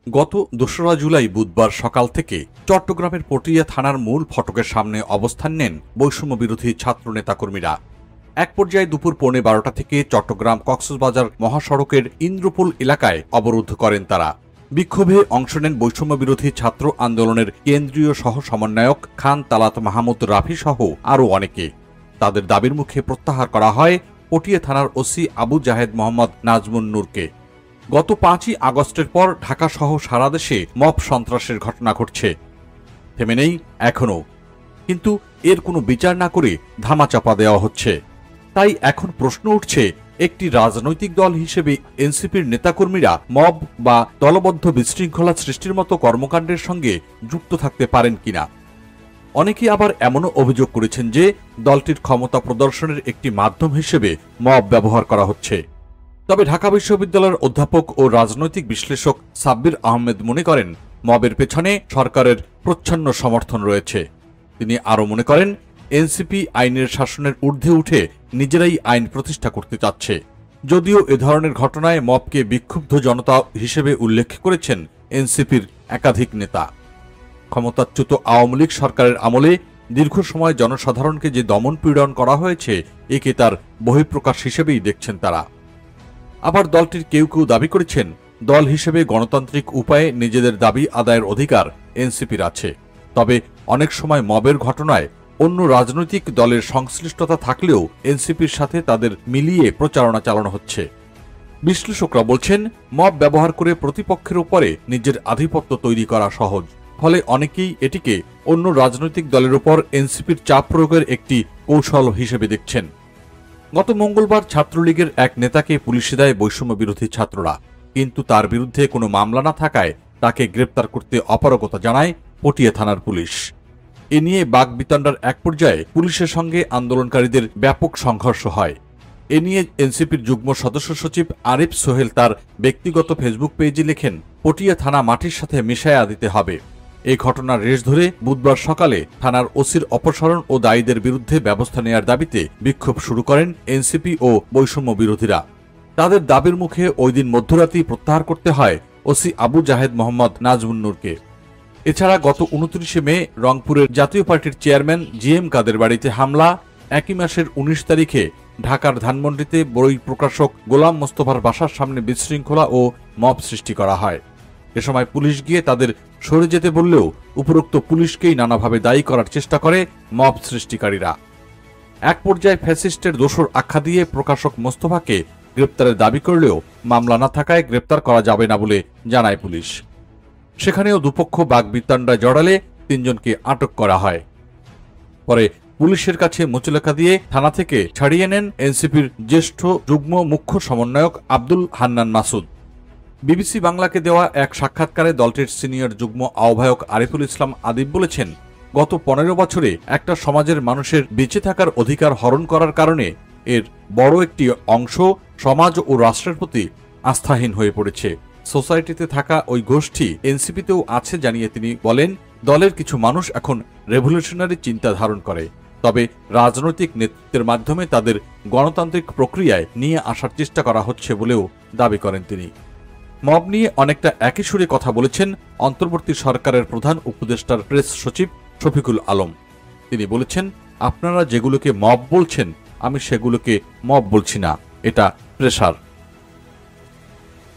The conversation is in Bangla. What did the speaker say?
গত ২রা জুলাই বুধবার সকাল থেকে চট্টগ্রামের পটিয়া থানার মূল ফটকের সামনে অবস্থান নেন বৈষম্য বিরোধী ছাত্র নেতাকর্মীরা। এক পর্যায়ে দুপুর ১:১৫টা থেকে চট্টগ্রাম কক্সবাজার মহাসড়কের ইন্দ্রপুল এলাকায় অবরোধ করেন তারা। বিক্ষোভে অংশ নেন বৈষম্য বিরোধী ছাত্র আন্দোলনের কেন্দ্রীয় সহ সমন্বয়ক খান তালাত মাহমুদ রাফি সহ আরও অনেকে। তাদের দাবির মুখে প্রত্যাহার করা হয় পটিয়া থানার ওসি আবু জাহেদ মোহাম্মদ নাজমুন নূরকে। গত ৫ই আগস্টের পর ঢাকা সহ সারা দেশে মব সন্ত্রাসের ঘটনা ঘটছে, থেমে নেই এখনও, কিন্তু এর কোনো বিচার না করে ধামাচাপা দেওয়া হচ্ছে। তাই এখন প্রশ্ন উঠছে, একটি রাজনৈতিক দল হিসেবে এনসিপির নেতাকর্মীরা মব বা দলবদ্ধ বিশৃঙ্খলা সৃষ্টির মতো কর্মকাণ্ডের সঙ্গে যুক্ত থাকতে পারেন কিনা। অনেকে আবার এমনও অভিযোগ করেছেন যে দলটির ক্ষমতা প্রদর্শনের একটি মাধ্যম হিসেবে মব ব্যবহার করা হচ্ছে। তবে ঢাকা বিশ্ববিদ্যালয়ের অধ্যাপক ও রাজনৈতিক বিশ্লেষক সাব্বির আহমেদ মনে করেন, মবের পেছনে সরকারের প্রচ্ছন্ন সমর্থন রয়েছে। তিনি আরও মনে করেন, এনসিপি আইনের শাসনের ঊর্ধ্বে উঠে নিজেরাই আইন প্রতিষ্ঠা করতে চাচ্ছে। যদিও এ ধরনের ঘটনায় মবকে বিক্ষুব্ধ জনতা হিসেবে উল্লেখ করেছেন এনসিপির একাধিক নেতা। ক্ষমতাচ্যুত আওয়ামী লীগ সরকারের আমলে দীর্ঘ সময় জনসাধারণকে যে দমন পীড়ন করা হয়েছে, একে তার বহিঃপ্রকাশ হিসেবেই দেখছেন তারা। আবার দলটির কেউ কেউ দাবি করেছেন, দল হিসেবে গণতান্ত্রিক উপায়ে নিজেদের দাবি আদায়ের অধিকার এনসিপির আছে। তবে অনেক সময় মবের ঘটনায় অন্য রাজনৈতিক দলের সংশ্লিষ্টতা থাকলেও এনসিপির সাথে তাদের মিলিয়ে প্রচারণা চালানো হচ্ছে। বিশ্লেষকরা বলছেন, মব ব্যবহার করে প্রতিপক্ষের উপরে নিজের আধিপত্য তৈরি করা সহজ, ফলে অনেকেই এটিকে অন্য রাজনৈতিক দলের উপর এনসিপির চাপ প্রয়োগের একটি কৌশল হিসেবে দেখছেন। গত মঙ্গলবার ছাত্রলীগের এক নেতাকে পুলিশে দেয় বৈষম্য বিরোধী ছাত্ররা, কিন্তু তার বিরুদ্ধে কোনো মামলা না থাকায় তাকে গ্রেপ্তার করতে অপারগতা জানায় পটিয়া থানার পুলিশ। এ নিয়ে বাকবিতণ্ডার এক পর্যায়ে পুলিশের সঙ্গে আন্দোলনকারীদের ব্যাপক সংঘর্ষ হয়। এ নিয়ে এনসিপির যুগ্ম সদস্য সচিব আরিফ সোহেল তার ব্যক্তিগত ফেসবুক পেজে লেখেন, পটিয়া থানা মাটির সাথে মিশায়া দিতে হবে। এই ঘটনার রেশ ধরে বুধবার সকালে থানার ওসির অপসারণ ও দায়ীদের বিরুদ্ধে ব্যবস্থা নেয়ার দাবিতে বিক্ষোভ শুরু করেন এনসিপি ও বৈষম্য বিরোধীরা। তাদের দাবির মুখে ওই দিন মধ্যরাতেই প্রত্যাহার করতে হয় ওসি আবু জাহেদ মোহাম্মদ নাজমুন নূরকে। এছাড়া গত ২৯শে মে রংপুরের জাতীয় পার্টির চেয়ারম্যান জিএম কাদের বাড়িতে হামলা, একই মাসের ১৯ তারিখে ঢাকার ধানমন্ডিতে বই প্রকাশক গোলাম মোস্তফার বাসার সামনে বিশৃঙ্খলা ও মব সৃষ্টি করা হয়। এ সময় পুলিশ গিয়ে তাদের সরে যেতে বললেও উপরোক্ত পুলিশকেই নানাভাবে দায়ী করার চেষ্টা করে মব সৃষ্টিকারীরা। এক পর্যায়ে ফ্যাসিস্টের দোসর আখ্যা দিয়ে প্রকাশক মোস্তফাকে গ্রেপ্তারের দাবি করলেও মামলা না থাকায় গ্রেপ্তার করা যাবে না বলে জানায় পুলিশ। সেখানেও দুপক্ষ বাকবিতণ্ডায় জড়ালে ৩ জনকে আটক করা হয়। পরে পুলিশের কাছে মুচলেখা দিয়ে থানা থেকে ছাড়িয়ে নেন এনসিপির জ্যেষ্ঠ যুগ্ম মুখ্য সমন্বয়ক আব্দুল হান্নান মাসুদ। বিবিসি বাংলাকে দেওয়া এক সাক্ষাৎকারে দলটির সিনিয়র যুগ্ম আহ্বায়ক আরিফুল ইসলাম আদিব বলেছেন, গত ১৫ বছরে একটা সমাজের মানুষের বেঁচে থাকার অধিকার হরণ করার কারণে এর বড় একটি অংশ সমাজ ও রাষ্ট্রের প্রতি আস্থাহীন হয়ে পড়েছে। সোসাইটিতে থাকা ওই গোষ্ঠী এনসিপিতেও আছে জানিয়ে তিনি বলেন, দলের কিছু মানুষ এখন রেভলিউশনারি চিন্তা ধারণ করে, তবে রাজনৈতিক নেতৃত্বের মাধ্যমে তাদের গণতান্ত্রিক প্রক্রিয়ায় নিয়ে আসার চেষ্টা করা হচ্ছে বলেও দাবি করেন তিনি। মব নিয়ে অনেকটা একই সুরে কথা বলেছেন অন্তর্বর্তী সরকারের প্রধান উপদেষ্টার প্রেস সচিব শফিকুল আলম। তিনি বলেছেন, আপনারা যেগুলোকে মব বলছেন, আমি সেগুলোকে মব বলছি না, এটা প্রেসার।